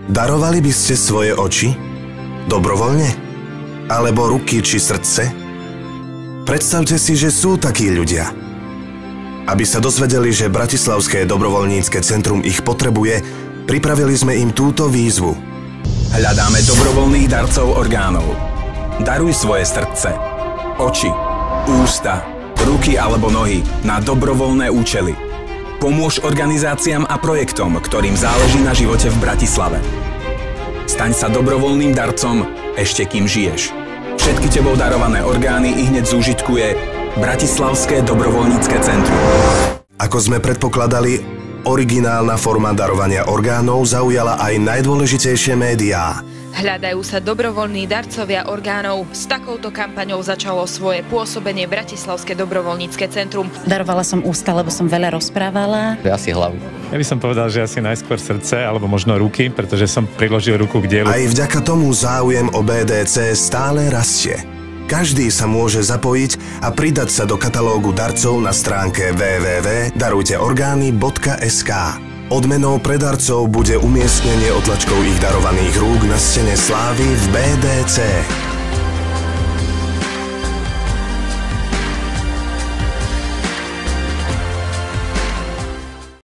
Darovali by ste svoje oči? Dobrovoľne? Alebo ruky či srdce? Predstavte si, že sú takí ľudia. Aby sa dozvedeli, že Bratislavské dobrovoľnícke centrum ich potrebuje, pripravili sme im túto výzvu. Hľadáme dobrovoľných darcov orgánov. Daruj svoje srdce, oči, ústa, ruky alebo nohy na dobrovoľné účely. Pomôž organizáciám a projektom, ktorým záleží na živote v Bratislave. Staň sa dobrovoľným darcom ešte kým žiješ. Všetky tebou darované orgány ihneď zúžitkuje Bratislavské dobrovoľnícke centrum. Ako sme predpokladali, originálna forma darovania orgánov zaujala aj najdôležitejšie médiá. Hľadajú sa dobrovoľní darcovia orgánov. S takouto kampaňou začalo svoje pôsobenie Bratislavské dobrovoľnícke centrum. Darovala som ústa, lebo som veľa rozprávala. Asi hlavu. Ja by som povedal, že asi najskôr srdce, alebo možno ruky, pretože som priložil ruku k dielu. Aj vďaka tomu záujem o BDC stále rastie. Každý sa môže zapojiť a pridať sa do katalógu darcov na stránke www.darujteorgány.sk. Odmenou pre darcov bude umiestnenie otlačkov ich darovaných rúk na stene slávy v BDC.